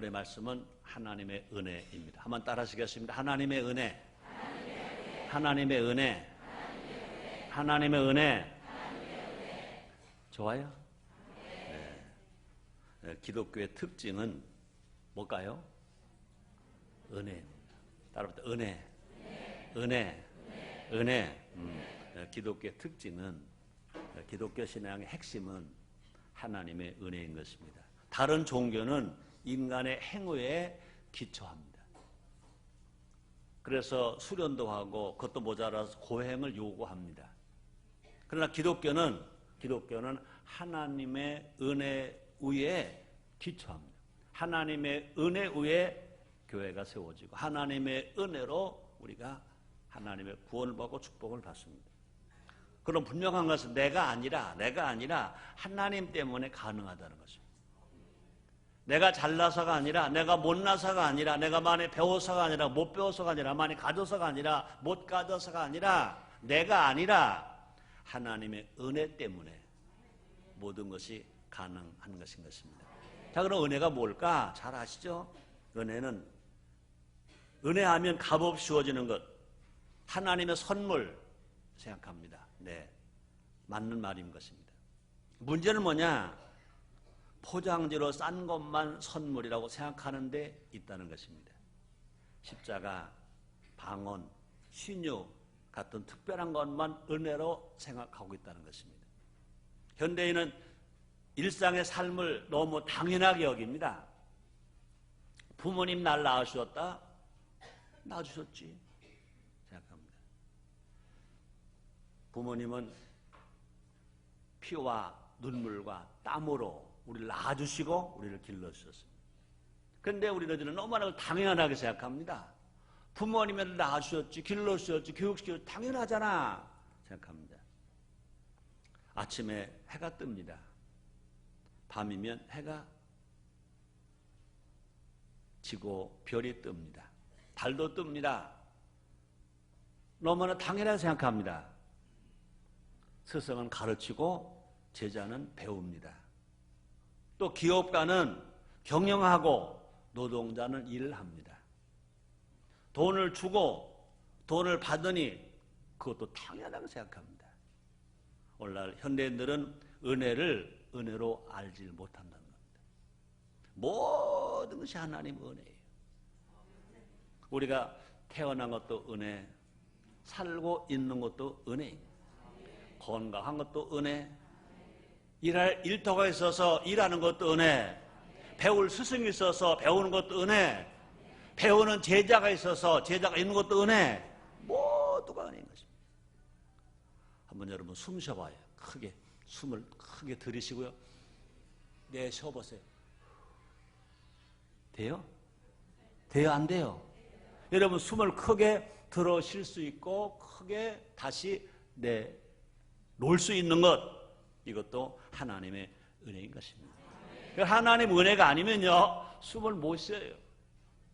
오늘의 말씀은 하나님의 은혜입니다. 한번 따라 하시겠습니다. 하나님의 은혜, 하나님의 은혜, 하나님의 은혜. 좋아요? 네. 기독교의 특징은 뭘까요? 은혜입니다. 따라붙어 은혜, 은혜, 은혜. 기독교의 특징은, 기독교 신앙의 핵심은 하나님의 은혜인 것입니다. 다른 종교는 인간의 행위에 기초합니다. 그래서 수련도 하고 그것도 모자라서 고행을 요구합니다. 그러나 기독교는 하나님의 은혜 위에 기초합니다. 하나님의 은혜 위에 교회가 세워지고 하나님의 은혜로 우리가 하나님의 구원을 받고 축복을 받습니다. 그럼 분명한 것은 내가 아니라 하나님 때문에 가능하다는 것입니다. 내가 잘나서가 아니라, 내가 못나서가 아니라, 내가 많이 배워서가 아니라, 못 배워서가 아니라, 많이 가져서가 아니라, 못 가져서가 아니라, 내가 아니라 하나님의 은혜 때문에 모든 것이 가능한 것인 것입니다. 자, 그럼 은혜가 뭘까? 잘 아시죠? 은혜하면 값없이 주어지는 것, 하나님의 선물 생각합니다. 네, 맞는 말인 것입니다. 문제는 뭐냐? 포장지로 싼 것만 선물이라고 생각하는 데 있다는 것입니다. 십자가, 방언, 신유 같은 특별한 것만 은혜로 생각하고 있다는 것입니다. 현대인은 일상의 삶을 너무 당연하게 여깁니다. 부모님 날 낳으셨다? 낳아주셨지 생각합니다. 부모님은 피와 눈물과 땀으로 우리를 낳아주시고 우리를 길러주셨습니다. 그런데 우리는 너무나 당연하게 생각합니다. 부모님을 낳아주셨지, 길러주셨지, 교육시켰지, 당연하잖아 생각합니다. 아침에 해가 뜹니다. 밤이면 해가 지고 별이 뜹니다. 달도 뜹니다. 너무나 당연하게 생각합니다. 스승은 가르치고 제자는 배웁니다. 또 기업가는 경영하고 노동자는 일을 합니다. 돈을 주고 돈을 받으니 그것도 당연하게 생각합니다. 오늘날 현대인들은 은혜를 은혜로 알지 못한다는 겁니다. 모든 것이 하나님 은혜예요. 우리가 태어난 것도 은혜, 살고 있는 것도 은혜, 건강한 것도 은혜, 일할 일터가 있어서 일하는 것도 은혜, 배울 스승이 있어서 배우는 것도 은혜, 배우는 제자가 있어서 제자가 있는 것도 은혜, 모두가 은혜인 것입니다. 한번 여러분 숨 쉬어봐요. 크게 숨을 크게 들이쉬고요. 네, 쉬어보세요. 돼요? 돼요? 안 돼요? 여러분 숨을 크게 들어 쉴 수 있고 크게 다시 놓을 수 있는 것, 이것도 하나님의 은혜인 것입니다. 하나님 은혜가 아니면요 숨을 못 쉬어요.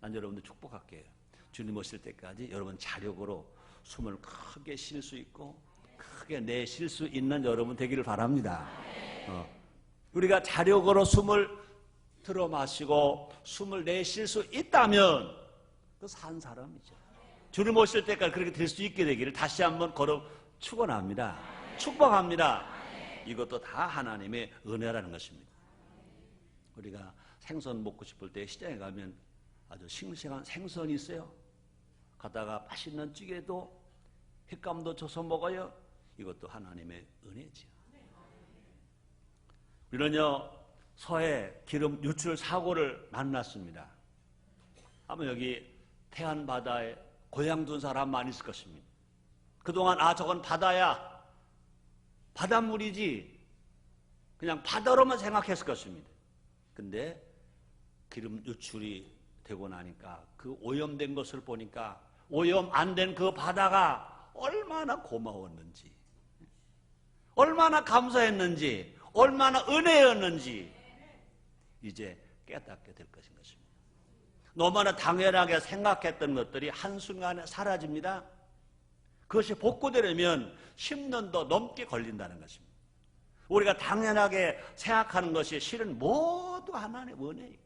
난 여러분들 축복할게요. 주님 오실 때까지 여러분 자력으로 숨을 크게 쉴 수 있고 크게 내쉴 수 있는 여러분 되기를 바랍니다. 우리가 자력으로 숨을 들어 마시고 숨을 내쉴 수 있다면 그 산 사람이죠. 주님 오실 때까지 그렇게 될 수 있게 되기를 다시 한번 걸어 축원합니다. 축복합니다. 이것도 다 하나님의 은혜라는 것입니다. 우리가 생선 먹고 싶을 때 시장에 가면 아주 싱싱한 생선이 있어요. 가다가 맛있는 찌개도 횟감도 줘서 먹어요. 이것도 하나님의 은혜지요. 우리는요 서해 기름 유출 사고를 만났습니다. 아마 여기 태안 바다에 고향 둔 사람 많이 있을 것입니다. 그동안 저건 바다야, 바닷물이지 그냥 바다로만 생각했을 것입니다. 근데 기름 유출이 되고 나니까 그 오염된 것을 보니까 오염 안 된 그 바다가 얼마나 고마웠는지, 얼마나 감사했는지, 얼마나 은혜였는지 이제 깨닫게 될 것인 것입니다. 너무나 당연하게 생각했던 것들이 한순간에 사라집니다. 그것이 복구되려면 10년도 넘게 걸린다는 것입니다. 우리가 당연하게 생각하는 것이 실은 모두 하나님의 은혜예요.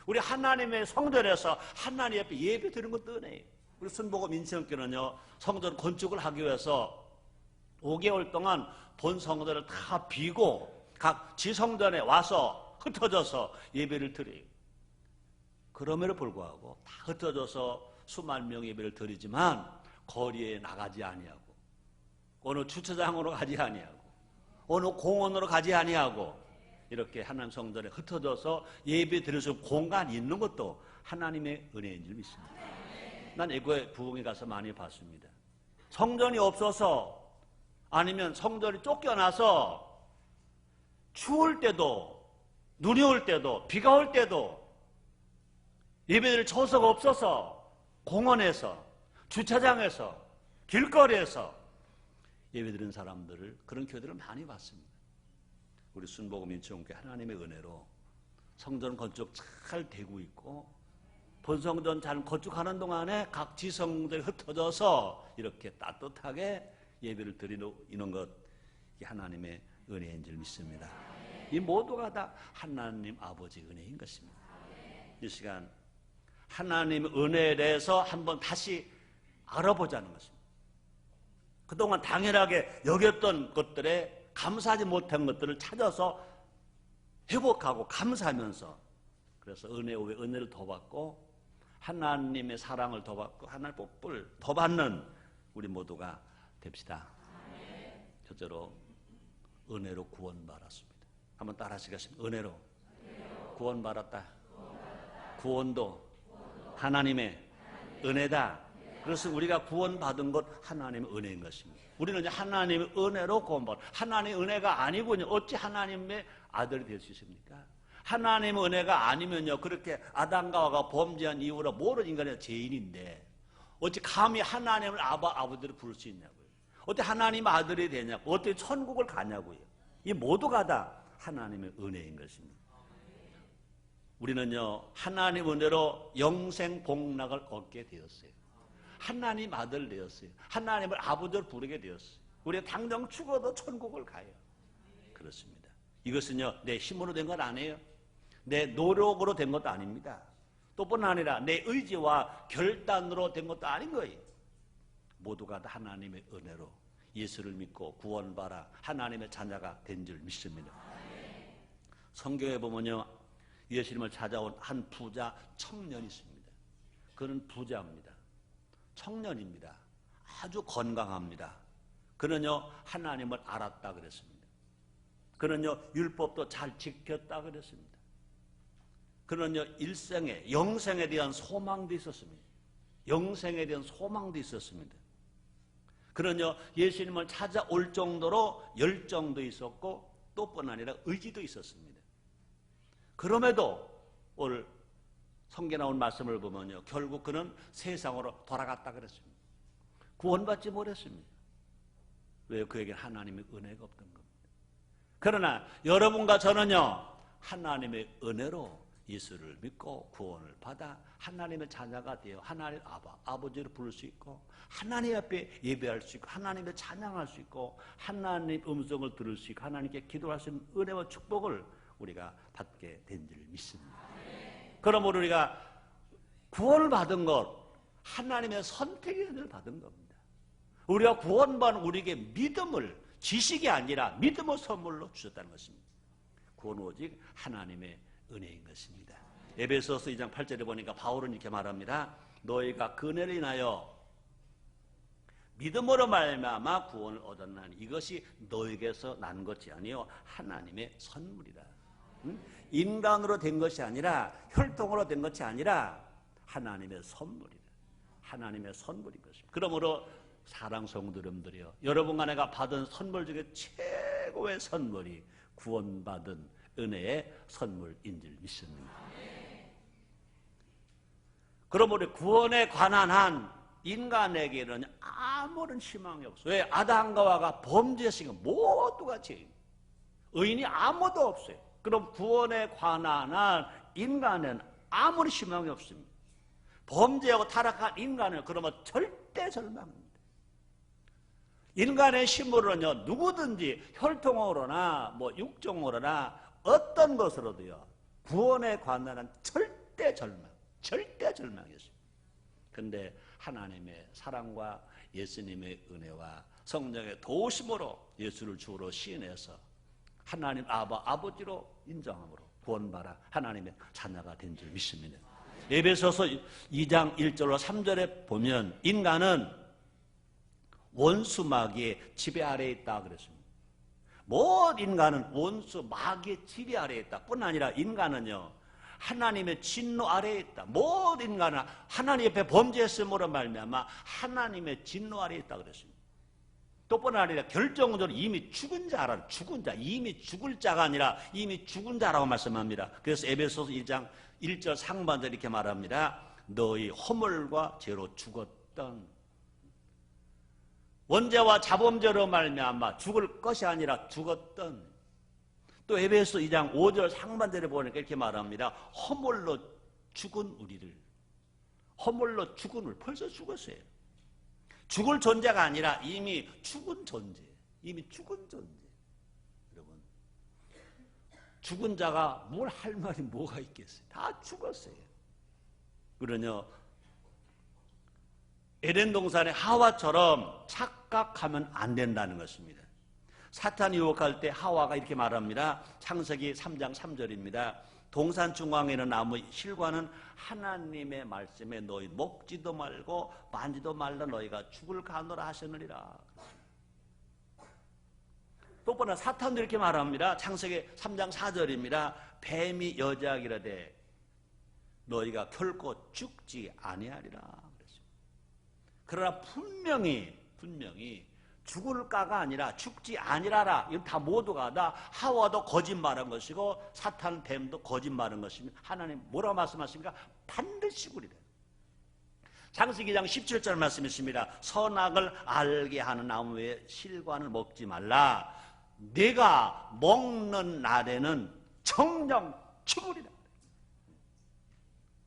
우리 하나님의 성전에서 하나님 앞에 예배 드리는 것도 은혜예요. 우리 순복음 인천교는요, 성전 건축을 하기 위해서 5개월 동안 본 성전을 다 비고 각 지성전에 와서 흩어져서 예배를 드려요. 그럼에도 불구하고 다 흩어져서 수만 명 예배를 드리지만 거리에 나가지 아니하고 어느 주차장으로 가지 아니하고 어느 공원으로 가지 아니하고 이렇게 하나님 성전에 흩어져서 예배 드릴 수 있는 공간이 있는 것도 하나님의 은혜인 줄 믿습니다. 난 애고에 부흥에 가서 많이 봤습니다. 성전이 없어서 아니면 성전이 쫓겨나서 추울 때도 눈이 올 때도 비가 올 때도 예배드릴 처소가 없어서 공원에서 주차장에서 길거리에서 예배드리는 사람들을 그런 교회들을 많이 봤습니다. 우리 순복음 인천교회 하나님의 은혜로 성전 건축 잘 되고 있고 본성전 잘 건축하는 동안에 각 지성들이 흩어져서 이렇게 따뜻하게 예배를 드리는 것, 이 하나님의 은혜인 줄 믿습니다. 이 모두가 다 하나님 아버지 은혜인 것입니다. 이 시간 하나님의 은혜에 대해서 한번 다시 알아보자는 것입니다. 그동안 당연하게 여겼던 것들에 감사하지 못한 것들을 찾아서 회복하고 감사하면서, 그래서 은혜 후에 은혜를 더 받고 하나님의 사랑을 더 받고 하나님의 복을 더 받는 우리 모두가 됩시다. 첫째로 은혜로 구원받았습니다. 한번 따라 하시겠습니다. 은혜로 구원받았다. 구원도 하나님의 은혜다. 그래서 우리가 구원받은 것 하나님의 은혜인 것입니다. 우리는 이제 하나님의 은혜로 구원받은, 하나님의 은혜가 아니군요. 어찌 하나님의 아들이 될 수 있습니까? 하나님의 은혜가 아니면요, 그렇게 아담과 하와가 범죄한 이후로 모든 인간의 죄인인데 어찌 감히 하나님을 아버지로 부를 수 있냐고요. 어떻게 하나님 아들이 되냐고, 어떻게 천국을 가냐고요. 이 모두가 다 하나님의 은혜인 것입니다. 우리는요, 하나님 은혜로 영생 복락을 얻게 되었어요. 하나님 아들 되었어요. 하나님을 아버지로 부르게 되었어요. 우리가 당장 죽어도 천국을 가요. 그렇습니다. 이것은요, 내 힘으로 된 건 아니에요. 내 노력으로 된 것도 아닙니다. 또뿐 아니라 내 의지와 결단으로 된 것도 아닌 거예요. 모두가 다 하나님의 은혜로 예수를 믿고 구원받아 하나님의 자녀가 된 줄 믿습니다. 성경에 보면요, 예수님을 찾아온 한 부자 청년이 있습니다. 그는 부자입니다. 청년입니다. 아주 건강합니다. 그는요, 하나님을 알았다 그랬습니다. 그는요, 율법도 잘 지켰다 그랬습니다. 그는요, 일생에 영생에 대한 소망도 있었습니다. 영생에 대한 소망도 있었습니다. 그는요, 예수님을 찾아올 정도로 열정도 있었고 또뿐 아니라 의지도 있었습니다. 그럼에도 오늘 성경에 나온 말씀을 보면요, 결국 그는 세상으로 돌아갔다 그랬습니다. 구원받지 못했습니다. 왜? 그에게 하나님의 은혜가 없던 겁니다. 그러나 여러분과 저는요, 하나님의 은혜로 예수를 믿고 구원을 받아 하나님의 자녀가 되어 하나님 아버지를 부를 수 있고 하나님 앞에 예배할 수 있고 하나님의 찬양할 수 있고 하나님 음성을 들을 수 있고 하나님께 기도할 수 있는 은혜와 축복을 우리가 받게 된 줄 믿습니다. 그러므로 우리가 구원을 받은 것, 하나님의 선택을 받은 겁니다. 우리가 구원받은 우리에게 믿음을, 지식이 아니라 믿음을 선물로 주셨다는 것입니다. 구원은 오직 하나님의 은혜인 것입니다. 에베소서 2장 8절에 보니까 바울은 이렇게 말합니다. 너희가 그 은혜를 인하여 믿음으로 말미암아 구원을 얻었나니 이것이 너희에게서 난 것이 아니요 하나님의 선물이라. 인간으로 된 것이 아니라 혈통으로 된 것이 아니라 하나님의 선물이다. 하나님의 선물인 것입니다. 그러므로 사랑 성도님들이여, 여러분과 내가 받은 선물 중에 최고의 선물이 구원받은 은혜의 선물인 줄 믿습니다. 그러므로 구원에 관한 한 인간에게는 아무런 희망이 없어요. 왜? 아담과 하와가 범죄했으니까 모두가 죄인. 의인이 아무도 없어요. 그럼 구원에 관한 한 인간은 아무런 희망이 없습니다. 범죄하고 타락한 인간은 그러면 절대 절망입니다. 인간의 힘으로는요, 누구든지 혈통으로나 육종으로나 어떤 것으로도요, 구원에 관한 한 절대 절대 절망이었습니다. 그런데 하나님의 사랑과 예수님의 은혜와 성령의 도우심으로 예수를 주로 시인해서 하나님 아버지로 인정함으로 구원받아 하나님의 자녀가 된 줄 믿습니다. 에베소서 2장 1절로 3절에 보면 인간은 원수 마귀의 지배 아래에 있다 그랬습니다. 모든 인간은 원수 마귀의 지배 아래에 있다 뿐 아니라 인간은요 하나님의 진노 아래에 있다. 모든 인간은 하나님 옆에 범죄했음으로 말미암아 하나님의 진노 아래에 있다 그랬습니다. 또뿐 아니라 결정적으로 이미 죽은 자라, 죽은 자, 이미 죽을 자가 아니라 이미 죽은 자라고 말씀합니다. 그래서 에베소서 1장 1절 상반절 이렇게 말합니다. 너희 허물과 죄로 죽었던 원죄와 자범죄로 말미암아 죽을 것이 아니라 죽었던, 또 에베소 2장 5절 상반절에 보니까 이렇게 말합니다. 허물로 죽은 우리를, 허물로 죽은 우리 벌써 죽었어요. 죽을 존재가 아니라 이미 죽은 존재, 이미 죽은 존재. 여러분, 죽은 자가 뭘 할 말이 뭐가 있겠어요? 다 죽었어요. 그러냐, 에덴 동산의 하와처럼 착각하면 안 된다는 것입니다. 사탄이 유혹할 때 하와가 이렇게 말합니다. 창세기 3장 3절입니다. 동산 중앙에 있는 나무 실과는 하나님의 말씀에 너희 먹지도 말고 만지도 말라 너희가 죽을 가노라 하셨느니라. 또 하나 사탄도 이렇게 말합니다. 창세기 3장 4절입니다. 뱀이 여자에게 이르되 너희가 결코 죽지 아니하리라. 그러나 분명히 죽을까가 아니라 죽지 아니라라. 이건 다 모두가 다 하와도 거짓말한 것이고 사탄 뱀도 거짓말한 것입니다. 하나님 뭐라고 말씀하십니까? 반드시 죽으리라. 창세기 2장 17절 말씀 있습니다. 선악을 알게 하는 나무의 실과는 먹지 말라. 내가 먹는 날에는 정령 죽으리라.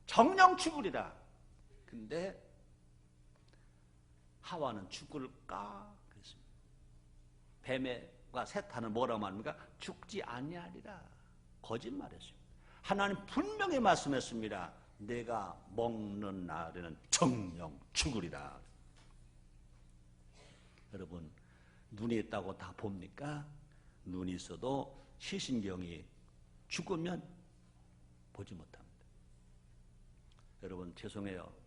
정령 죽으리라. 근데 하와는 죽을까? 그랬습니다. 뱀과 세탄은 뭐라고 말합니까? 죽지 아니하리라. 거짓말했습니다. 하나님 분명히 말씀했습니다. 내가 먹는 날에는 정령 죽으리라. 여러분, 눈이 있다고 다 봅니까? 눈이 있어도 시신경이 죽으면 보지 못합니다. 여러분, 죄송해요.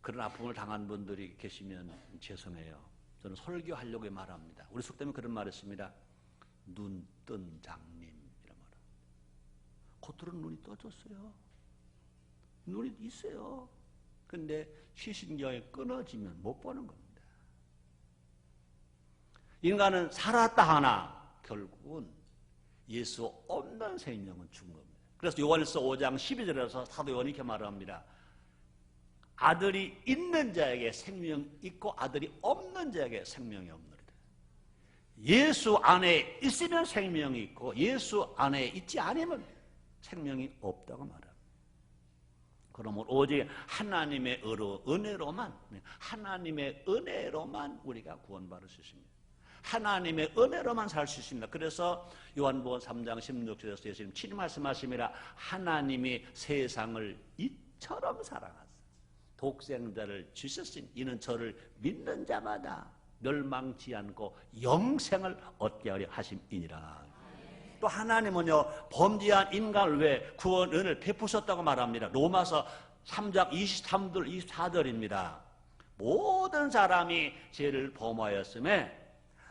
그런 아픔을 당한 분들이 계시면 죄송해요. 저는 설교하려고 말합니다. 우리 속 때문에 그런 말 했습니다. 눈 뜬 장님 이런 말. 겉으로는 눈이 떠졌어요. 눈이 있어요. 근데 시신경이 끊어지면 못 보는 겁니다. 인간은 살았다 하나 결국은 예수 없는 생명은 죽은 겁니다. 그래서 요한일서 5장 12절에서 사도 요한이 이렇게 말합니다. 아들이 있는 자에게 생명이 있고 아들이 없는 자에게 생명이 없느니라. 예수 안에 있으면 생명이 있고 예수 안에 있지 않으면 생명이 없다고 말합니다. 그러므로 오직 하나님의 하나님의 은혜로만 우리가 구원받을 수 있습니다. 하나님의 은혜로만 살 수 있습니다. 그래서 요한복음 3장 16절에서 예수님 친히 말씀하십니다. 하나님이 세상을 이처럼 사랑하사 독생자를 주셨으니 이는 저를 믿는 자마다 멸망치 않고 영생을 얻게 하려 하심이니라. 또 하나님은요 범죄한 인간을 위해 구원 은혜를 베푸셨다고 말합니다. 로마서 3장 23절 24절입니다. 모든 사람이 죄를 범하였음에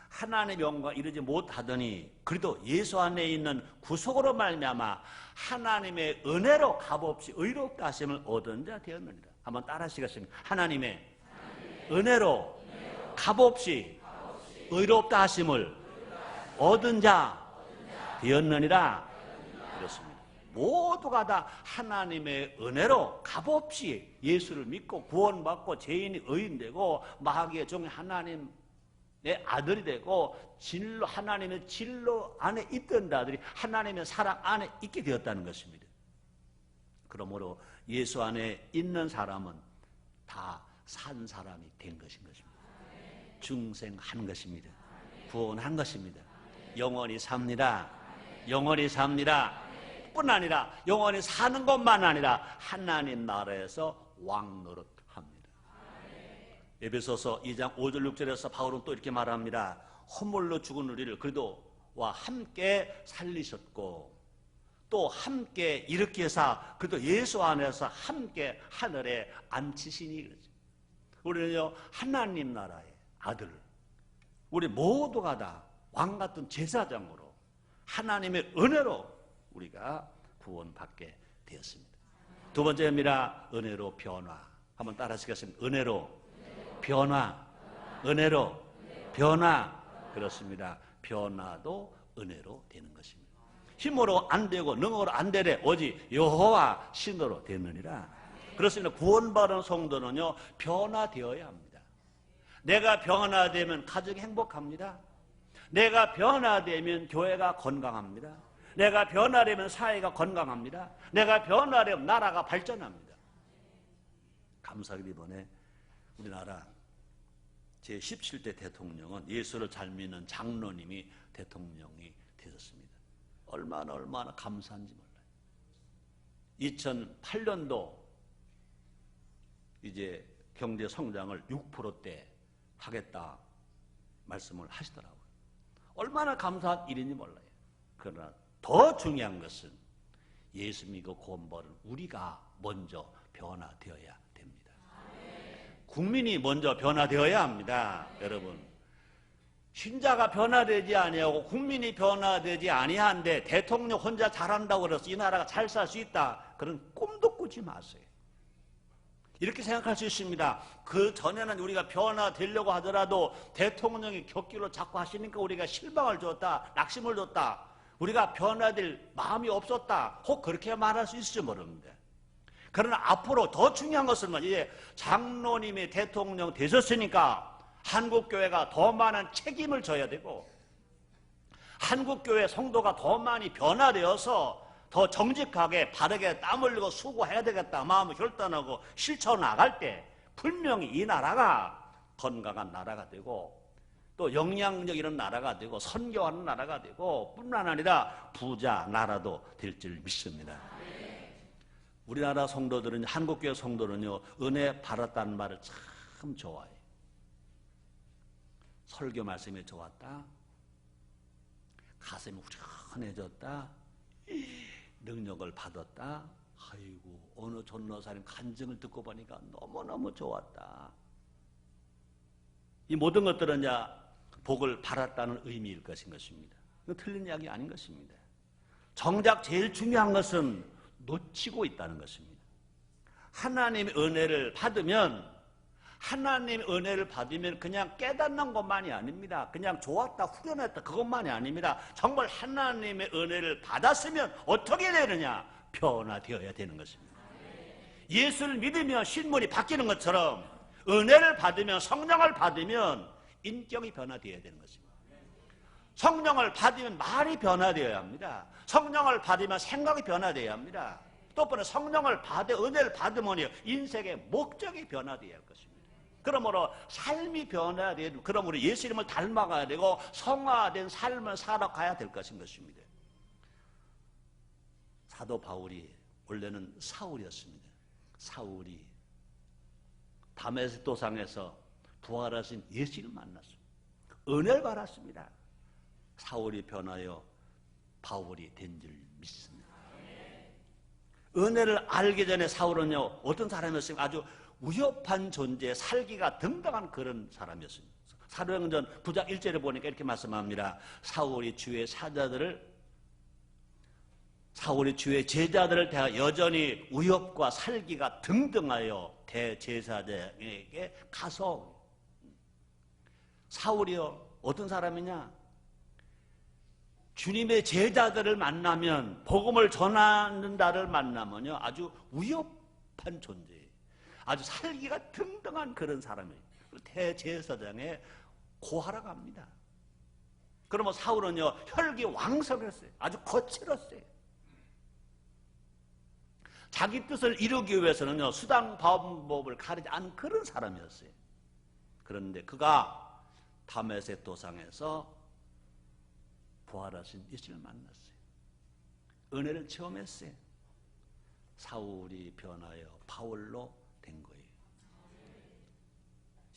하나님의 영광 이르지 못하더니 그래도 예수 안에 있는 구속으로 말미암아 하나님의 은혜로 값없이 의롭다 하심을 얻은 자 되었느니라. 한번 따라 하시겠습니다. 하나님의 은혜로 값없이 의롭다 하심을 얻은 자 되었느니라. 그렇습니다. 모두가 다 하나님의 은혜로 값없이 예수를 믿고 구원받고 죄인이 의인되고 마귀의 종이 하나님의 아들이 되고 진로 하나님의 진로 안에 있던 자들이 하나님의 사랑 안에 있게 되었다는 것입니다. 그러므로 예수 안에 있는 사람은 다 산 사람이 된 것인 것입니다. 중생한 것입니다. 구원한 것입니다. 영원히 삽니다. 영원히 삽니다. 뿐 아니라 영원히 사는 것만 아니라 하나님 나라에서 왕 노릇합니다. 에베소서 2장 5절 6절에서 바울은 또 이렇게 말합니다. 허물로 죽은 우리를 그리스도와 함께 살리셨고 또 함께 일으켜서 그도 예수 안에서 함께 하늘에 앉히시니 그러죠. 우리는요 하나님 나라의 아들, 우리 모두가 다 왕같은 제사장으로 하나님의 은혜로 우리가 구원받게 되었습니다. 두 번째입니다. 은혜로 변화. 한번 따라 하시겠습니다. 은혜로 변화. 은혜로 변화. 그렇습니다. 변화도 은혜로 되는 것입니다. 힘으로 안 되고 능으로 안 되래 오직 여호와 신으로 되느니라. 그렇습니다. 구원받은 성도는요 변화되어야 합니다. 내가 변화되면 가정이 행복합니다. 내가 변화되면 교회가 건강합니다. 내가 변화되면 사회가 건강합니다. 내가 변화되면 나라가 발전합니다. 감사하게도 이번에 우리나라 제17대 대통령은 예수를 잘 믿는 장로님이 대통령이 되셨습니다. 얼마나 감사한지 몰라요. 2008년도 이제 경제 성장을 6%대 하겠다 말씀을 하시더라고요. 얼마나 감사한 일인지 몰라요. 그러나 더 중요한 것은 예수 믿고 구원받은 우리가 먼저 변화되어야 됩니다. 국민이 먼저 변화되어야 합니다. 여러분, 신자가 변화되지 아니하고 국민이 변화되지 아니한데 대통령 혼자 잘한다고 그래서 이 나라가 잘 살 수 있다, 그런 꿈도 꾸지 마세요. 이렇게 생각할 수 있습니다. 그 전에는 우리가 변화되려고 하더라도 대통령이 격기로 자꾸 하시니까 우리가 실망을 줬다, 낙심을 줬다, 우리가 변화될 마음이 없었다, 혹 그렇게 말할 수 있을지 모릅니다. 그러나 앞으로 더 중요한 것은 이제 장로님이 대통령 되셨으니까 한국교회가 더 많은 책임을 져야 되고 한국교회 성도가 더 많이 변화되어서 더 정직하게 바르게 땀 흘리고 수고해야 되겠다 마음을 결단하고 실천 나갈 때 분명히 이 나라가 건강한 나라가 되고 또 영향력 있는 나라가 되고 선교하는 나라가 되고 뿐만 아니라 부자 나라도 될 줄 믿습니다. 우리나라 성도들은, 한국교회 성도는요 은혜 받았다는 말을 참 좋아해요. 설교 말씀이 좋았다, 가슴이 후련해졌다, 능력을 받았다, 아이고 어느 전도사님 간증을 듣고 보니까 너무너무 좋았다. 이 모든 것들은 이제 복을 받았다는 의미일 것입니다. 이거 틀린 이야기 아닌 것입니다. 정작 제일 중요한 것은 놓치고 있다는 것입니다. 하나님의 은혜를 받으면 그냥 깨닫는 것만이 아닙니다. 그냥 좋았다, 후련했다, 그것만이 아닙니다. 정말 하나님의 은혜를 받았으면 어떻게 되느냐? 변화되어야 되는 것입니다. 예수를 믿으면 신분이 바뀌는 것처럼 은혜를 받으면, 성령을 받으면 인격이 변화되어야 되는 것입니다. 성령을 받으면 말이 변화되어야 합니다. 성령을 받으면 생각이 변화되어야 합니다. 또 한번 성령을 은혜를 받으면 인생의 목적이 변화되어야 할 것입니다. 그러므로 삶이 변화해야 되고, 그러므로 예수님을 닮아가야 되고 성화된 삶을 살아가야 될 것입니다. 사도 바울이 원래는 사울이었습니다. 사울이 다메섹 도상에서 부활하신 예수를 만났습니다. 은혜를 받았습니다. 사울이 변하여 바울이 된 줄 믿습니다. 은혜를 알기 전에 사울은요 어떤 사람이었습니까? 아주 위협한 존재, 살기가 등등한 그런 사람이었습니다. 사도행전 9장 1절에 보니까 이렇게 말씀합니다. 사울이 주의 제자들을 대하여 여전히 위협과 살기가 등등하여 대제사장에게 가서, 사울이요 어떤 사람이냐? 주님의 제자들을 만나면, 복음을 전하는 자를 만나면요 아주 위협한 존재예요. 아주 살기가 등등한 그런 사람이에요. 대제사장에 고하러 갑니다. 그러면 사울은요 혈기 왕성했어요. 아주 거칠었어요. 자기 뜻을 이루기 위해서는요 수단 방법을 가리지 않은 그런 사람이었어요. 그런데 그가 다메섹 도상에서 부활하신 예수를 만났어요. 은혜를 체험했어요. 사울이 변하여 바울로 된 거예요.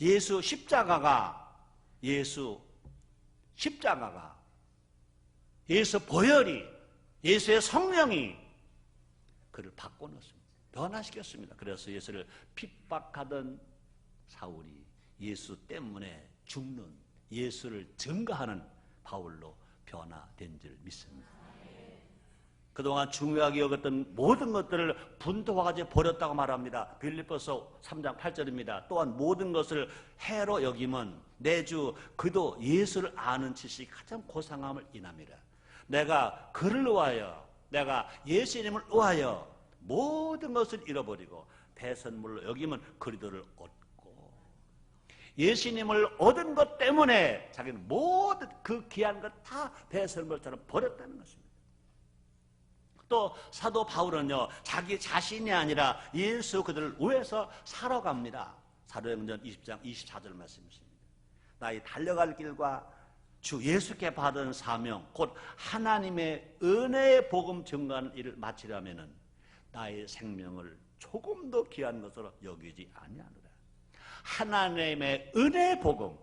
예수 십자가가 예수 보혈이, 예수의 성령이 그를 바꿔놓습니다. 변화시켰습니다. 그래서 예수를 핍박하던 사울이 예수 때문에 죽는, 예수를 증거하는 바울로 변화된 줄 믿습니다. 그동안 중요하게 여겼던 모든 것들을 분투와 같이 버렸다고 말합니다. 빌립보서 3장 8절입니다. 또한 모든 것을 해로 여김은 내 주 그도 예수를 아는 지식이 가장 고상함을 인함이라. 내가 그를 위하여, 내가 예수님을 위하여 모든 것을 잃어버리고 배선물로 여기면 그리스도를 얻고, 예수님을 얻은 것 때문에 자기는 모든 그 귀한 것 다 배설물처럼 버렸다는 것입니다. 또 사도 바울은요, 자기 자신이 아니라 예수 그들을 위해서 살아갑니다. 사도행전 20장 24절 말씀이십니다. 나의 달려갈 길과 주 예수께 받은 사명 곧 하나님의 은혜의 복음 증거하는 일을 마치려면은 나의 생명을 조금 더 귀한 것으로 여기지 아니하노라. 하나님의 은혜의 복음,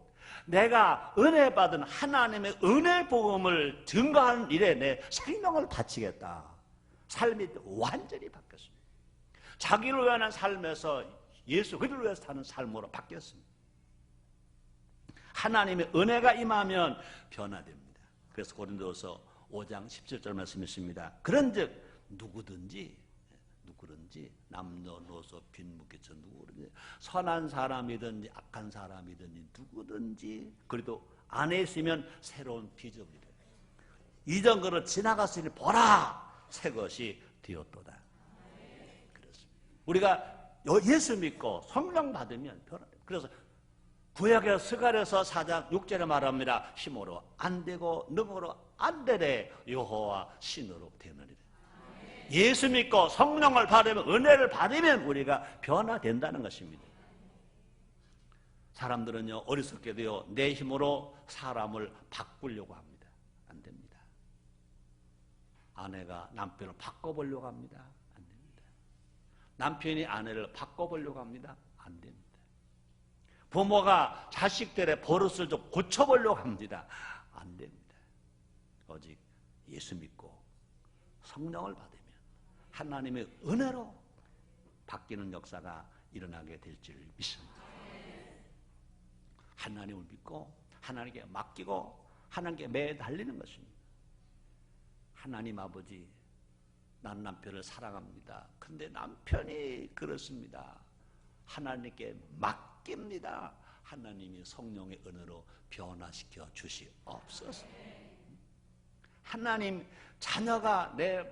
내가 은혜 받은 하나님의 은혜의 복음을 증거하는 일에 내 생명을 바치겠다. 삶이 완전히 바뀌었습니다. 자기를 위한 삶에서 예수 그리스도를 위해서 사는 삶으로 바뀌었습니다. 하나님의 은혜가 임하면 변화됩니다. 그래서 고린도서 5장 17절 말씀이 있습니다. 그런즉 누구든지 남녀노소 빈무기처 누구든지 선한 사람이든지 악한 사람이든지 누구든지 그래도 안에 있으면 새로운 피조물이다. 이전 것을 지나갔으니 보라 새 것이 되었도다. 그렇습니다. 우리가 예수 믿고 성령 받으면 변화돼요. 그래서 구약의 스가랴서 4장 6절에 말합니다. 힘으로 안 되고 능으로 안 되되 여호와 신으로 되느니라. 예수 믿고 성령을 받으면, 은혜를 받으면 우리가 변화된다는 것입니다. 사람들은요, 어리석게도요, 내 힘으로 사람을 바꾸려고 합니다. 안 됩니다. 아내가 남편을 바꿔보려고 합니다. 안 됩니다. 남편이 아내를 바꿔보려고 합니다. 안 됩니다. 부모가 자식들의 버릇을 좀 고쳐보려고 합니다. 안 됩니다. 오직 예수 믿고 성령을 받으면 하나님의 은혜로 바뀌는 역사가 일어나게 될 줄 믿습니다. 하나님을 믿고 하나님께 맡기고 하나님께 매달리는 것입니다. 하나님 아버지, 난 남편을 사랑합니다. 근데 남편이 그렇습니다. 하나님께 맡깁니다. 하나님이 성령의 은혜로 변화시켜 주시옵소서. 하나님, 자녀가 내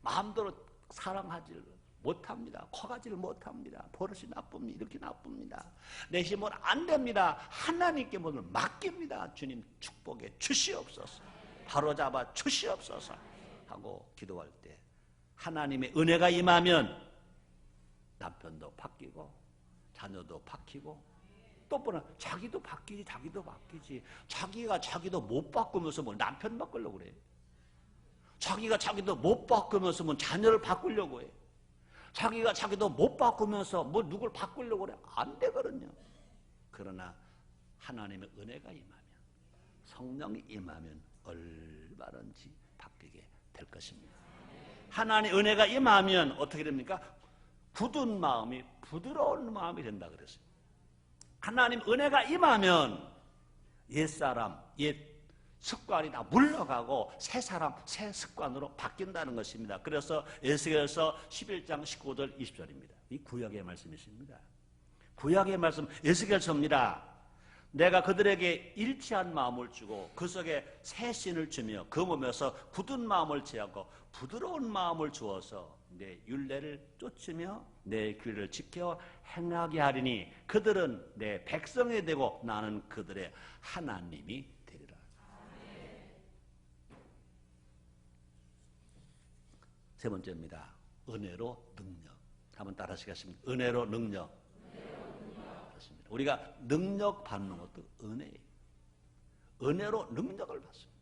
마음대로 사랑하지 못합니다. 커가지를 못합니다. 버릇이 나쁩니다. 이렇게 나쁩니다. 내 힘은 안 됩니다. 하나님께 모두 맡깁니다. 주님 축복해 주시옵소서. 바로잡아 주시옵소서 하고 기도할 때 하나님의 은혜가 임하면 남편도 바뀌고 자녀도 바뀌고 또 보나 자기도 바뀌지. 자기가 자기도 못 바꾸면서 뭐 남편 바꾸려고 그래. 자기가 자기도 못 바꾸면서 뭐 자녀를 바꾸려고 해. 자기가 자기도 못 바꾸면서 뭐 누굴 바꾸려고 그래. 안 되거든요. 그러나 하나님의 은혜가 임하면, 성령이 임하면 얼마든지 바뀌게 될 것입니다. 하나님의 은혜가 임하면 어떻게 됩니까? 굳은 마음이 부드러운 마음이 된다 그랬어요. 하나님 은혜가 임하면 옛사람, 옛 습관이 다 물러가고 새 사람, 새 습관으로 바뀐다는 것입니다. 그래서 에스겔서 11장 19절 20절입니다. 이 구약의 말씀이십니다. 구약의 말씀 에스겔서입니다. 내가 그들에게 일치한 마음을 주고 그 속에 새 신을 주며 그 몸에서 굳은 마음을 제하고 부드러운 마음을 주어서 내 율례를 쫓으며 내 규례를 지켜 행하게 하리니 그들은 내 백성이 되고 나는 그들의 하나님이 되리라. 세 번째입니다. 은혜로 능력. 한번 따라 하시겠습니다. 은혜로 능력. 그렇습니다. 우리가 능력 받는 것도 은혜예요. 은혜로 능력을 받습니다.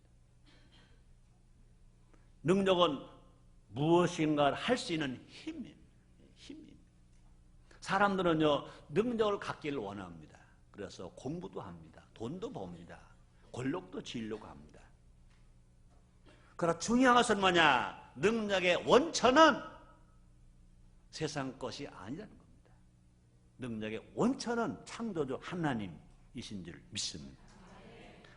능력은 무엇인가 할 수 있는 힘입니다. 힘입니다. 사람들은요, 능력을 갖기를 원합니다. 그래서 공부도 합니다. 돈도 법니다. 권력도 지으려고 합니다. 그러나 중요한 것은 뭐냐? 능력의 원천은 세상 것이 아니라는 겁니다. 능력의 원천은 창조주 하나님이신 줄 믿습니다.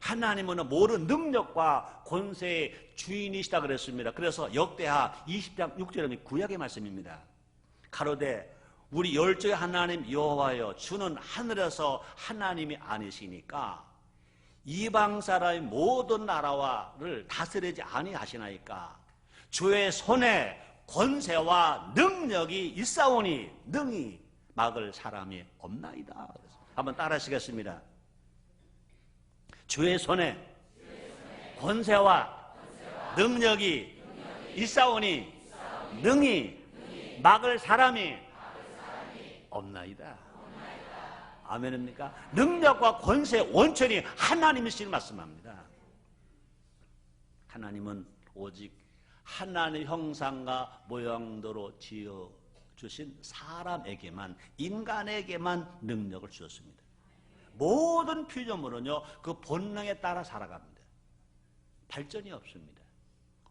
하나님은 모든 능력과 권세의 주인이시다 그랬습니다. 그래서 역대하 20장 6절의 구약의 말씀입니다. 가로되 우리 열조의 하나님 여호와여, 주는 하늘에서 하나님이 아니시니까 이방 사람의 모든 나라와를 다스리지 아니하시나이까. 주의 손에 권세와 능력이 있사오니 능히 막을 사람이 없나이다. 한번 따라하시겠습니다. 주의 손에 권세와 능력이 있사오니 능히 막을 사람이 없나이다. 아멘입니까? 능력과 권세의 원천이 하나님이시를 말씀합니다. 하나님은 오직 하나님의 형상과 모양대로 지어주신 사람에게만, 인간에게만 능력을 주었습니다. 모든 피조물은요, 그 본능에 따라 살아갑니다. 발전이 없습니다.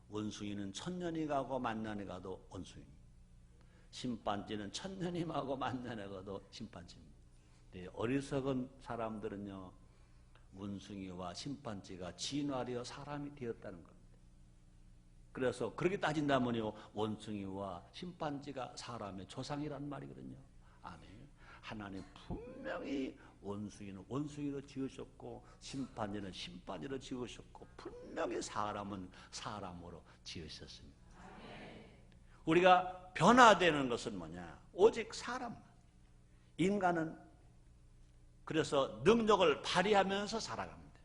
원숭이는 1000년이 가고 만년이 가도 원숭이, 심판지는 1000년이 가고 만년이 가도 심판지입니다. 네, 어리석은 사람들은요, 원숭이와 심판지가 진화되어 사람이 되었다는 겁니다. 그래서 그렇게 따진다면요, 원숭이와 심판지가 사람의 조상이란 말이거든요. 아멘. 하나님 분명히 원숭이는 원숭이로 지으셨고 심판지는 심판지로 지으셨고 분명히 사람은 사람으로 지으셨습니다. 우리가 변화되는 것은 뭐냐? 오직 사람. 인간은 그래서 능력을 발휘하면서 살아갑니다.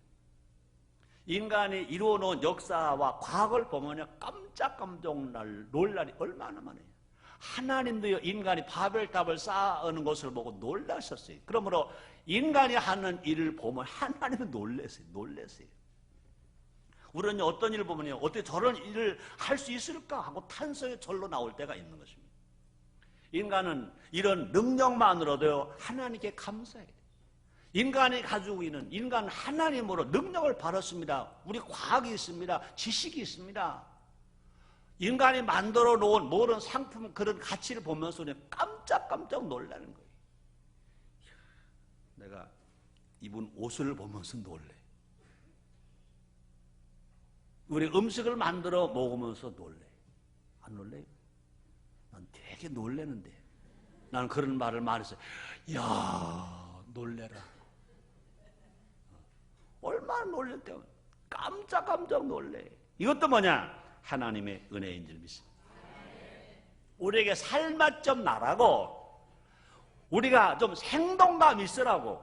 인간이 이루어놓은 역사와 과거를 보면요, 깜짝깜짝 놀랄 날이 얼마나 많아요. 하나님도요, 인간이 바벨탑을 쌓아오는 것을 보고 놀라셨어요. 그러므로 인간이 하는 일을 보면 하나님은 놀랐어요. 우리는 어떤 일을 보면요, 어떻게 저런 일을 할 수 있을까 하고 탄성의 절로 나올 때가 있는 것입니다. 인간은 이런 능력만으로도 하나님께 감사해야 돼요. 인간이 가지고 있는, 인간은 하나님으로 능력을 받았습니다. 우리 과학이 있습니다. 지식이 있습니다. 인간이 만들어 놓은 모든 상품, 그런 가치를 보면서 깜짝깜짝 놀라는 거예요. 내가 입은 옷을 보면서 놀래. 우리 음식을 만들어 먹으면서 놀래. 안 놀래요? 난 되게 놀래는데. 나는 그런 말을 많이 했어요. 이야, 놀래라. 얼마나 놀랄 때가 깜짝깜짝 놀래. 이것도 뭐냐? 하나님의 은혜인 줄 믿습니다. 우리에게 삶맛 좀 나라고, 우리가 좀 생동감 있으라고.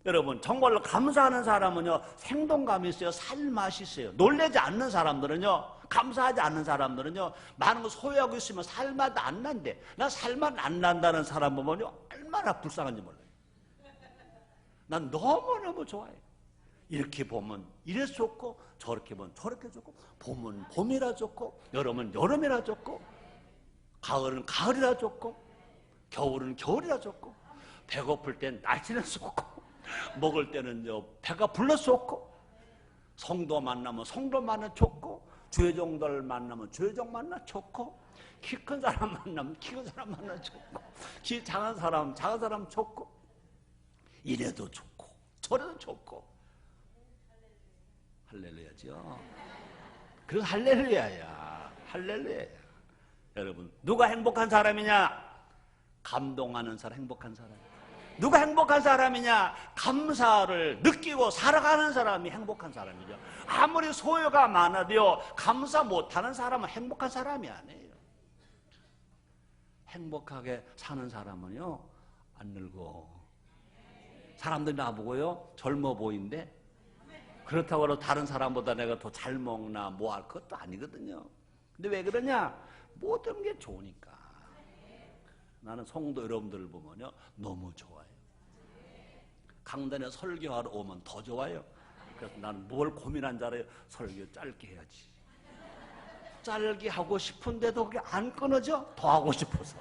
여러분, 정말로 감사하는 사람은요, 생동감이 있어요. 살맛이 있어요. 놀라지 않는 사람들은요, 감사하지 않는 사람들은요, 많은 거 소유하고 있으면 살맛 안 난대. 나 살맛 안 난다는 사람 보면요, 얼마나 불쌍한지 몰라요. 난 너무너무 좋아해. 이렇게 보면 이래서 좋고, 저렇게 보면 저렇게 좋고, 봄은 봄이라 좋고, 여름은 여름이라 좋고, 가을은 가을이라 좋고, 겨울은 겨울이라 좋고, 배고플 땐 날씨는 좋고, 먹을 때는 배가 불러서 좋고, 성도 만나면 성도 만나 좋고, 죄종들 만나면 죄종 만나 좋고, 키 큰 사람 만나면 키 큰 사람 만나 좋고, 키 작은 사람 좋고, 이래도 좋고 저래도 좋고. 할렐루야죠. 그래서 할렐루야야. 할렐루야야. 여러분, 누가 행복한 사람이냐? 감동하는 사람, 행복한 사람. 누가 행복한 사람이냐? 감사를 느끼고 살아가는 사람이 행복한 사람이죠. 아무리 소유가 많아도요, 감사 못하는 사람은 행복한 사람이 아니에요. 행복하게 사는 사람은요, 안 늙어. 사람들이 나보고요, 젊어 보이는데, 그렇다고 해서 다른 사람보다 내가 더 잘 먹나 뭐 할 것도 아니거든요. 근데 왜 그러냐? 모든 게 좋으니까. 나는 성도 여러분들을 보면요, 너무 좋아요. 강단에 설교하러 오면 더 좋아요. 그래서 나는 뭘 고민한 줄 알아요? 설교 짧게 해야지. 짝짤기 하고 싶은데도 그게 안 끊어져? 더 하고 싶어서.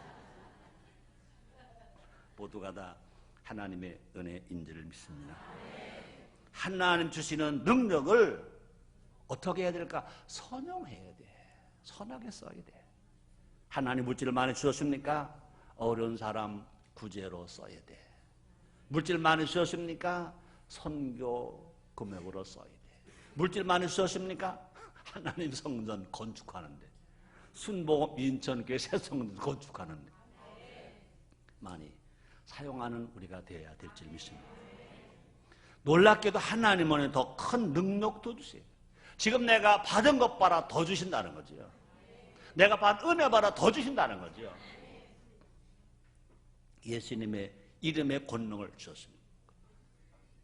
모두가 다 하나님의 은혜인지를 믿습니다. 하나님 주시는 능력을 어떻게 해야 될까? 선용해야 돼. 선하게 써야 돼. 하나님 물질을 많이 주셨습니까? 어려운 사람 구제로 써야 돼. 물질 많이 주셨습니까? 선교 금액으로 써야 돼. 물질 많이 주셨습니까? 하나님 성전 건축하는데, 순복음 인천교회 새 성전 건축하는데 많이 사용하는 우리가 되어야 될 줄 믿습니다. 놀랍게도 하나님은 더 큰 능력도 주세요. 지금 내가 받은 것 봐라 더 주신다는 거죠. 내가 받은 은혜 봐라 더 주신다는 거죠. 예수님의 이름의 권능을 주셨습니다.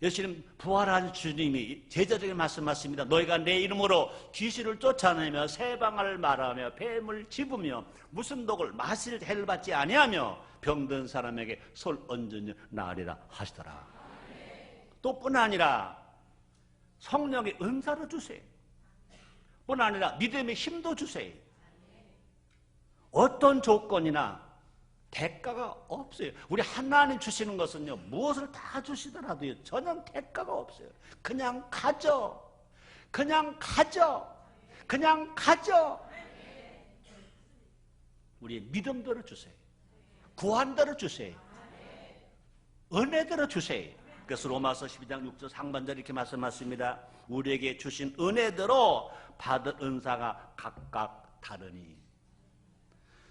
예수님 부활한 주님이 제자들에게 말씀하십니다. 너희가 내 이름으로 귀신을 쫓아내며 새방을 말하며 뱀을 집으며 무슨 독을 마실 해를 받지 아니하며 병든 사람에게 손 얹으며 나으리라 하시더라. 또 뿐 아니라 성령의 은사를 주세요. 뿐 아니라 믿음의 힘도 주세요. 어떤 조건이나 대가가 없어요. 우리 하나님 주시는 것은요, 무엇을 다 주시더라도요, 전혀 대가가 없어요. 그냥 가져. 그냥 가져. 그냥 가져. 우리의 믿음대로 주세요. 구한대로 주세요. 은혜대로 주세요. 그래서 로마서 12장 6절 상반절 이렇게 말씀하십니다. 우리에게 주신 은혜대로 받은 은사가 각각 다르니.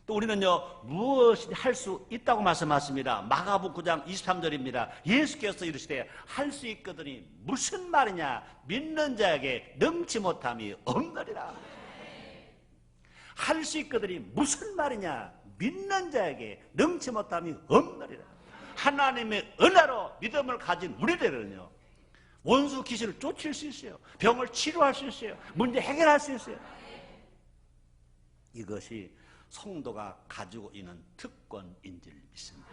또 우리는요, 무엇이 할 수 있다고 말씀하십니다. 마가복음 9장 23절입니다. 예수께서 이르시되 할 수 있거든이 무슨 말이냐? 믿는 자에게 능치 못함이 없느니라. 할 수 있거든이 무슨 말이냐? 믿는 자에게 능치 못함이 없느니라. 하나님의 은혜로 믿음을 가진 우리들은요, 원수 귀신을 쫓을 수 있어요. 병을 치료할 수 있어요. 문제 해결할 수 있어요. 이것이 성도가 가지고 있는 특권인지를 믿습니다.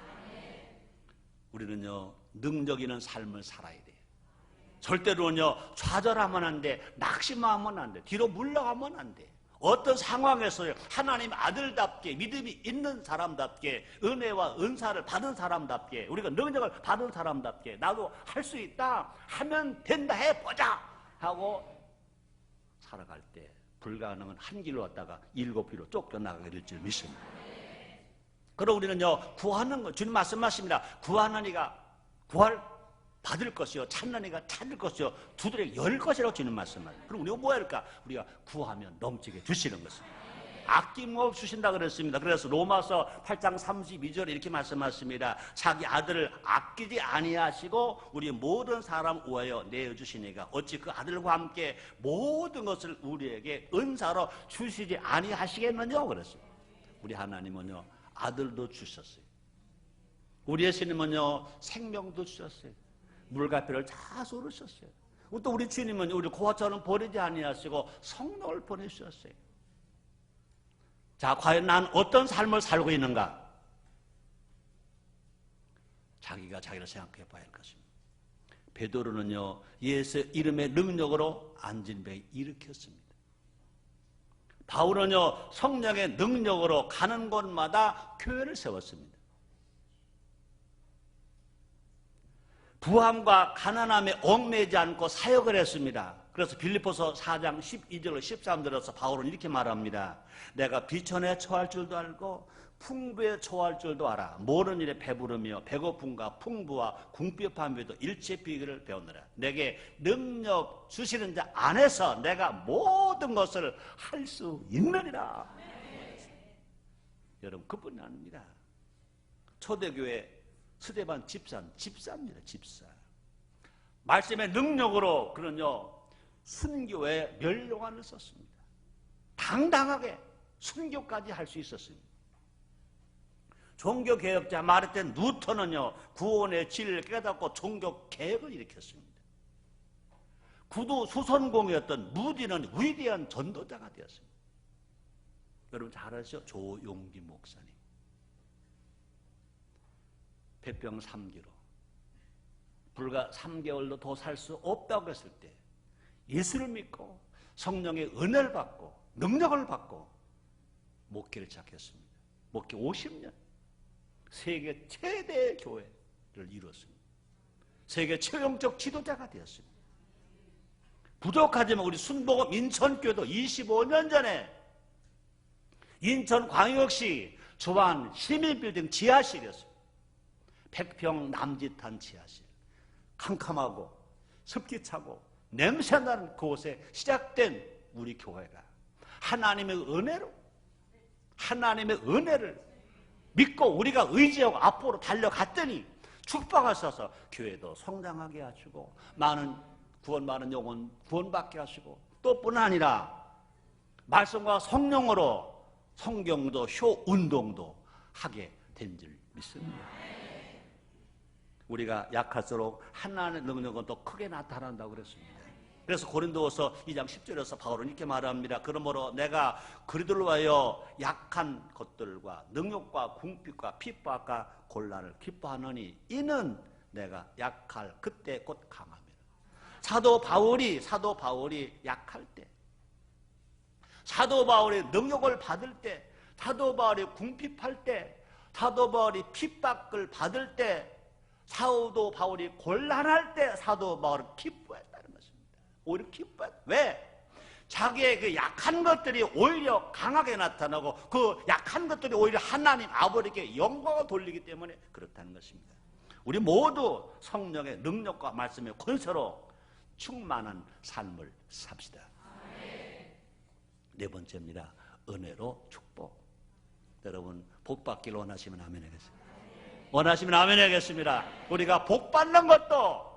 우리는요, 능력 있는 삶을 살아야 돼요. 절대로는요, 좌절하면 안 돼. 낙심하면 안 돼. 뒤로 물러가면 안 돼. 어떤 상황에서요, 하나님 아들답게 믿음이 있는 사람답게 은혜와 은사를 받은 사람답게 우리가 능력을 받은 사람답게 나도 할 수 있다 하면 된다 해보자 하고 살아갈 때 불가능은 한 길로 왔다가 7길로 쫓겨나가게 될 줄 믿습니다. 그럼 우리는요, 구하는 것, 주님 말씀하십니다. 구하는 이가 구할 받을 것이요, 찾는 이가 찾을 것이요, 두드려 열 것이라고 주님 말씀하십니다. 그럼 우리가 뭐 할까? 우리가 구하면 넘치게 주시는 것입니다. 아낌없이 주신다 그랬습니다. 그래서 로마서 8장 32절에 이렇게 말씀하십니다. 자기 아들을 아끼지 아니하시고 우리 모든 사람 위하여 내어주시니까 어찌 그 아들과 함께 모든 것을 우리에게 은사로 주시지 아니하시겠느냐 그랬어요. 우리 하나님은요, 아들도 주셨어요. 우리 예수님은요, 생명도 주셨어요. 물과 뼈를 다 쏟으셨어요. 또 우리 주님은 우리 고아처럼 버리지 아니하시고 성령을 보내주셨어요. 자, 과연 난 어떤 삶을 살고 있는가? 자기가 자기를 생각해 봐야 할 것입니다. 베드로는요, 예수의 이름의 능력으로 안진병을 일으켰습니다. 바울은요, 성령의 능력으로 가는 곳마다 교회를 세웠습니다. 부함과 가난함에 얽매이지 않고 사역을 했습니다. 그래서 빌립보서 4장 12절 13절에서 바울은 이렇게 말합니다. 내가 비천에 처할 줄도 알고 풍부에 처할 줄도 알아. 모든 일에 배부르며 배고픔과 풍부와 궁핍함에도 일체 비결을 배우느라. 내게 능력 주시는 자 안에서 내가 모든 것을 할 수 있느니라. 여러분, 그뿐이 아닙니다. 초대교회 스데반 집사입니다. 집사. 말씀의 능력으로 그는요, 순교에 멸용안을 썼습니다. 당당하게 순교까지 할 수 있었습니다. 종교개혁자 마르틴 루터는요, 구원의 진리를 깨닫고 종교개혁을 일으켰습니다. 구두 수선공이었던 무디는 위대한 전도자가 되었습니다. 여러분 잘 아시죠? 조용기 목사님. 폐병 3기로 불과 3개월도 더 살 수 없다고 했을 때 예수를 믿고 성령의 은혜를 받고 능력을 받고 목회를 시작했습니다. 목회 50년. 세계 최대 교회를 이루었습니다. 세계 최영적 지도자가 되었습니다. 부족하지만 우리 순복음 인천교회도 25년 전에 인천광역시 조안 시민빌딩 지하실이었습니다. 100평 남짓한 지하실. 캄캄하고 습기차고 냄새나는 그곳에 시작된 우리 교회가 하나님의 은혜를 믿고 우리가 의지하고 앞으로 달려갔더니 축복하셔서 교회도 성장하게 하시고 많은 구원받은 영혼 구원받게 하시고 또 뿐 아니라 말씀과 성령으로 성경도 효 운동도 하게 된 줄 믿습니다. 우리가 약할수록 하나님의 능력은 더 크게 나타난다고 그랬습니다. 그래서 고린도후서 2장 10절에서 바울은 이렇게 말합니다. 그러므로 내가 그리스도를 위하여 약한 것들과 능력과 궁핍과 핍박과 곤란을 기뻐하노니 이는 내가 약할 그때 곧 강함이라. 사도 바울이 약할 때, 사도 바울이 능력을 받을 때, 사도 바울이 궁핍할 때, 사도 바울이 핍박을 받을 때, 사도 바울이 곤란할 때 사도 바울은 기뻐했다는 것입니다. 오히려 기뻐했다. 왜? 자기의 그 약한 것들이 오히려 강하게 나타나고 그 약한 것들이 오히려 하나님 아버지께 영광을 돌리기 때문에 그렇다는 것입니다. 우리 모두 성령의 능력과 말씀의 권세로 충만한 삶을 삽시다. 네 번째입니다. 은혜로 축복. 여러분 복 받기를 원하시면 아멘 하겠습니다. 원하시면 아멘 하겠습니다. 우리가 복 받는 것도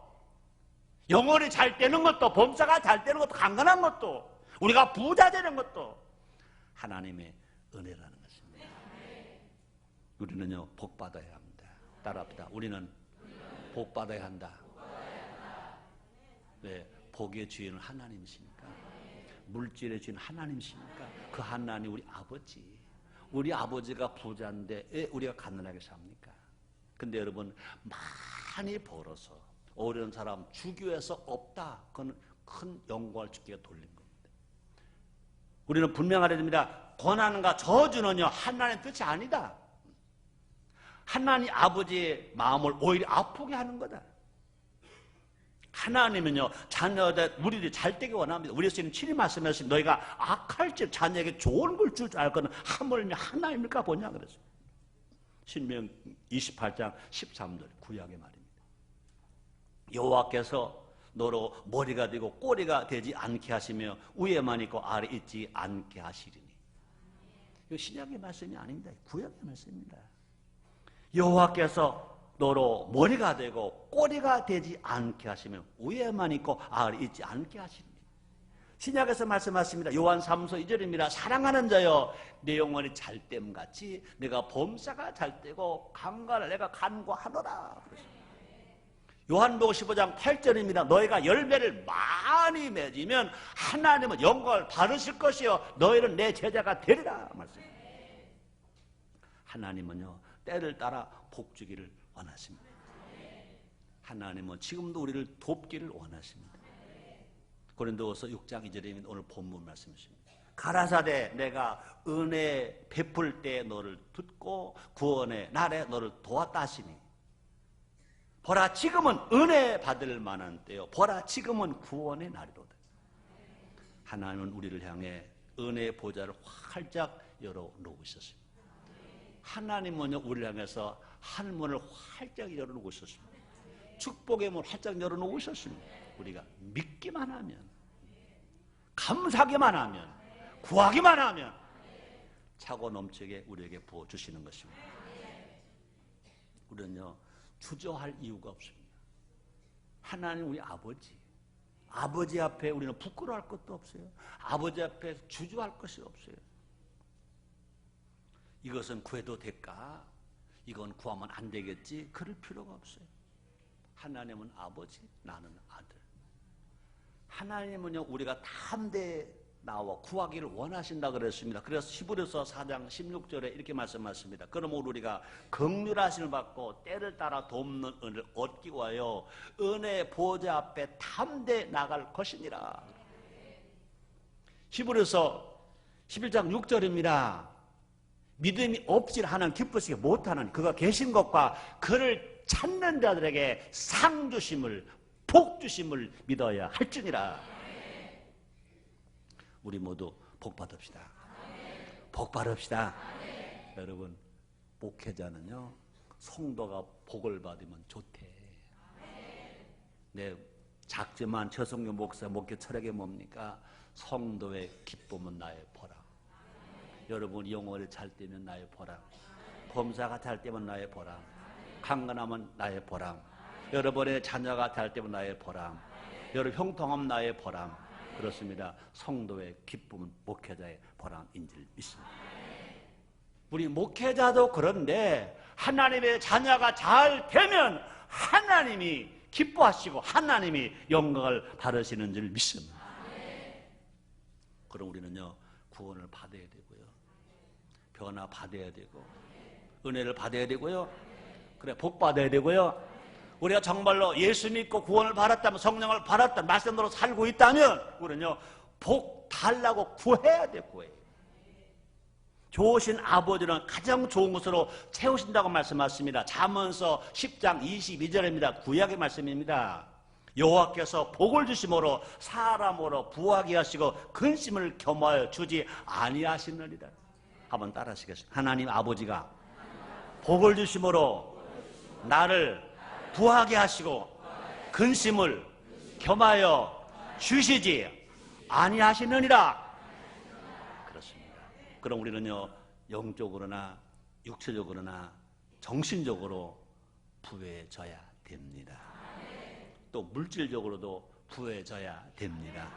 영혼이 잘 되는 것도 범사가 잘 되는 것도 강건한 것도 우리가 부자 되는 것도 하나님의 은혜라는 것입니다. 우리는요 복 받아야 합니다. 따라합시다. 우리는 복 받아야 한다. 왜? 복의 주인은 하나님이십니까? 물질의 주인은 하나님이십니까? 그 하나님 우리 아버지. 우리 아버지가 부자인데 왜 우리가 가난하게 삽니까? 근데 여러분 많이 벌어서 어려운 사람 주교에서 없다. 그건 큰 영광을 주께 돌린 겁니다. 우리는 분명하게 됩니다. 고난과 저주는요 하나님의 뜻이 아니다. 하나님 아버지의 마음을 오히려 아프게 하는 거다. 하나님은요 자녀들 우리들이 잘 되기 원합니다. 우리 예수님 친히 말씀하신 너희가 악할지 자녀에게 좋은 걸 줄 줄 알거든 하물며 하나님일까 보냐 그랬어요. 신명 28장 13절 구약의 말입니다. 여호와께서 너로 머리가 되고 꼬리가 되지 않게 하시며 위에만 있고 아래 있지 않게 하시리니. 이거 신약의 말씀이 아닙니다. 구약의 말씀입니다. 여호와께서 너로 머리가 되고 꼬리가 되지 않게 하시며 위에만 있고 아래 있지 않게 하시니. 신약에서 말씀하십니다. 요한 3서 2절입니다. 사랑하는 자여 내 영혼이 잘됨같이 내가 범사가 잘되고 강간을 내가 간구하노라. 요한복음 15장 8절입니다. 너희가 열매를 많이 맺으면 하나님은 영광을 받으실 것이요 너희는 내 제자가 되리라 말씀입니다. 하나님은요 때를 따라 복 주기를 원하십니다. 하나님은 지금도 우리를 돕기를 원하십니다. 고린도후서 6장 2절에 오늘 본문 말씀이십니다. 가라사대 내가 은혜 베풀 때 너를 듣고 구원의 날에 너를 도왔다 하시니 보라 지금은 은혜 받을 만한 때요 보라 지금은 구원의 날이로다. 하나님은 우리를 향해 은혜의 보좌를 활짝 열어놓으셨습니다. 하나님은요 우리를 향해서 하늘문을 활짝 열어놓으셨습니다. 축복의 문을 활짝 열어놓으셨습니다. 우리가 믿기만 하면 감사하기만 하면 구하기만 하면 차고 넘치게 우리에게 부어주시는 것입니다. 우리는요 주저할 이유가 없습니다. 하나님 우리 아버지 앞에 우리는 부끄러워할 것도 없어요. 아버지 앞에 주저할 것이 없어요. 이것은 구해도 될까? 이건 구하면 안 되겠지? 그럴 필요가 없어요. 하나님은 아버지, 나는 아들. 하나님은요 우리가 다 함께 나와 구하기를 원하신다 그랬습니다. 그래서 히브리서 4장 16절에 이렇게 말씀하십니다. 그러므로 우리가 긍휼하심을 받고 때를 따라 돕는 은혜를 얻기 위하여 은혜의 보좌 앞에 함께 나갈 것이니라. 히브리서 11장 6절입니다. 믿음이 없이 하나님 기쁘시게 못하는 그가 계신 것과 그를 찾는 자들에게 상 주심을, 복 주심을 믿어야 할지니라. 우리 모두 복 받읍시다. 복 받읍시다. 여러분, 목회자는요, 성도가 복을 받으면 좋대. 네, 작지만 최성교 목사 목회 철학이 뭡니까? 성도의 기쁨은 나의 보람. 여러분 영혼이 잘 때면 나의 보람, 범사가 잘 때면 나의 보람, 강건하면 나의 보람, 여러분의 자녀가 잘 때면 나의 보람, 여러분 형통하면 나의 보람. 그렇습니다. 성도의 기쁨은 목회자의 보람인 줄 믿습니다. 우리 목회자도 그런데 하나님의 자녀가 잘 되면 하나님이 기뻐하시고 하나님이 영광을 받으시는 줄 믿습니다. 그럼 우리는요, 구원을 받아야 되고요, 변화 받아야 되고, 은혜를 받아야 되고요, 그래 복 받아야 되고요. 우리가 정말로 예수 믿고 구원을 받았다면, 성령을 받았다면, 말씀대로 살고 있다면 우리는요, 복 달라고 구해야 돼. 구해요. 좋으신 아버지는 가장 좋은 것으로 채우신다고 말씀하십니다. 잠언서 10장 22절입니다. 구약의 말씀입니다. 여호와께서 복을 주심으로 사람으로 부하게 하시고 근심을 겸하여 주지 아니하시느니라. 한번 따라 하시겠습니다. 하나님 아버지가 복을 주심으로 나를 부하게 하시고 근심을 겸하여 주시지 아니하시느니라. 그렇습니다. 그럼 우리는요, 영적으로나 육체적으로나 정신적으로 부해져야 됩니다. 또 물질적으로도 부해져야 됩니다.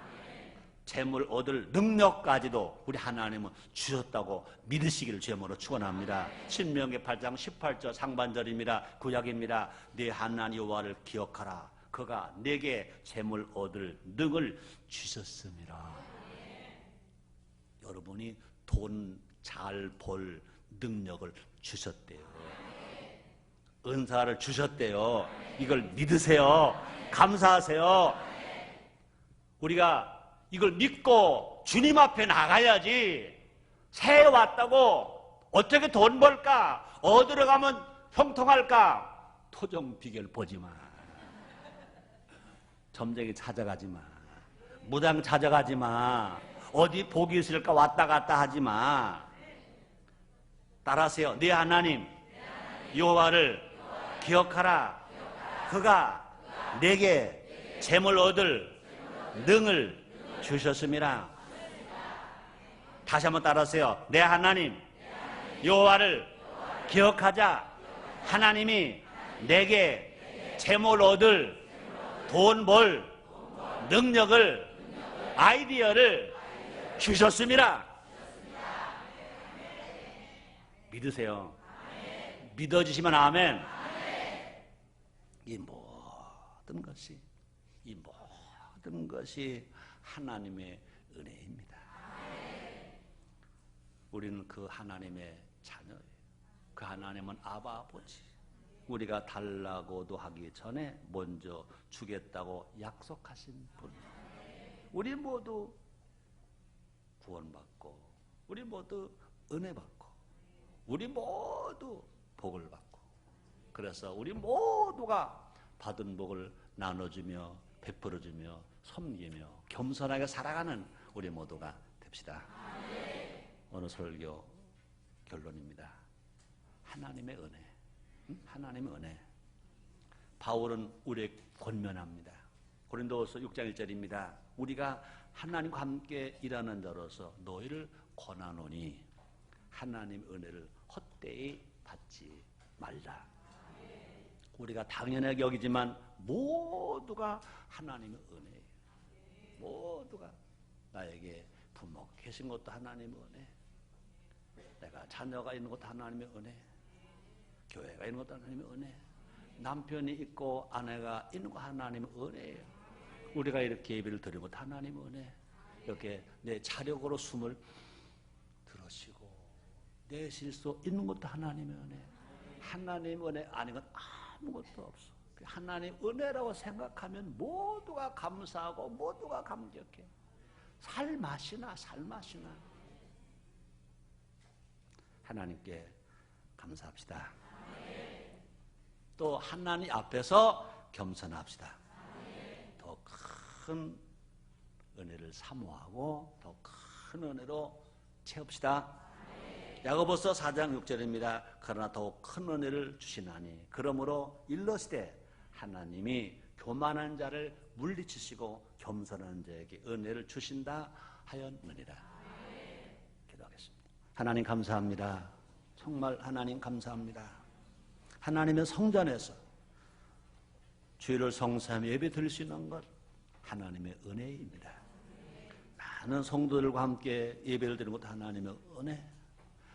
재물 얻을 능력까지도 우리 하나님은 주셨다고 믿으시기를 주님으로 축원합니다. 신명기 8장 18절 상반절입니다. 구약입니다. 네 하나님 여호와를 기억하라. 그가 내게 재물 얻을 능을 주셨습니다. 여러분이 돈 잘 벌 능력을 주셨대요. 은사를 주셨대요. 이걸 믿으세요. 감사하세요. 우리가 이걸 믿고 주님 앞에 나가야지. 새해 왔다고 어떻게 돈 벌까? 어디로 가면 형통할까? 토종 비결 보지 마. 점쟁이 찾아가지 마. 무당 찾아가지 마. 어디 복이 있을까 왔다 갔다 하지 마. 따라하세요. 네 하나님 여호와를 기억하라. 그가 내게 재물 얻을 능을 주셨습니다. 다시 한번 따라하세요. 내 하나님 여호와를 기억하자. 하나님이 내게 재물 얻을 돈 벌 능력을 아이디어를 주셨습니다. 믿으세요. 믿어주시면 아멘. 이 모든 것이 하나님의 은혜입니다. 우리는 그 하나님의 자녀예요. 그 하나님은 아바 아버지. 우리가 달라고도 하기 전에 먼저 주겠다고 약속하신 분. 우리 모두 구원받고, 우리 모두 은혜 받고, 우리 모두 복을 받고, 그래서 우리 모두가 받은 복을 나눠주며 베풀어주며 섬기며 겸손하게 살아가는 우리 모두가 됩시다. 오늘 설교 결론입니다. 하나님의 은혜. 하나님의 은혜. 바울은 우리에게 권면합니다. 고린도후서 6장 1절입니다. 우리가 하나님과 함께 일하는 자로서 너희를 권하노니 하나님 은혜를 헛되이 받지 말라. 우리가 당연하게 여기지만 모두가 하나님의 은혜예요. 모두가 나에게 부모 계신 것도 하나님의 은혜, 내가 자녀가 있는 것도 하나님의 은혜, 교회가 있는 것도 하나님의 은혜, 남편이 있고 아내가 있는 거 하나님의 은혜예요. 우리가 이렇게 예배를 드리는 것도 하나님의 은혜. 이렇게 내 자력으로 숨을 들으시고 내쉴 수 있는 것도 하나님의 은혜. 하나님의 은혜 아닌 건 아무것도 없어. 하나님 은혜라고 생각하면 모두가 감사하고 모두가 감격해. 살맛이나 하나님께 감사합시다. 또 하나님 앞에서 겸손합시다. 더 큰 은혜를 사모하고 더 큰 은혜로 채웁시다. 야고보서 4장 6절입니다. 그러나 더욱 큰 은혜를 주시나니 그러므로 일러시되 하나님이 교만한 자를 물리치시고 겸손한 자에게 은혜를 주신다 하였느니라. 기도하겠습니다. 하나님 감사합니다. 정말 하나님 감사합니다. 하나님의 성전에서 주일을 성삼 예배 드릴 수 있는 것 하나님의 은혜입니다. 많은 성도들과 함께 예배를 드리는 것도 하나님의 은혜,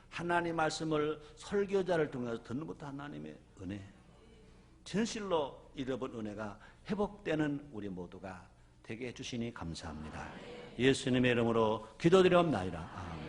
하나님 말씀을 설교자를 통해서 듣는 것도 하나님의 은혜, 진실로 잃어본 은혜가 회복되는 우리 모두가 되게 해주시니 감사합니다. 예수님의 이름으로 기도드리옵나이다. 아멘.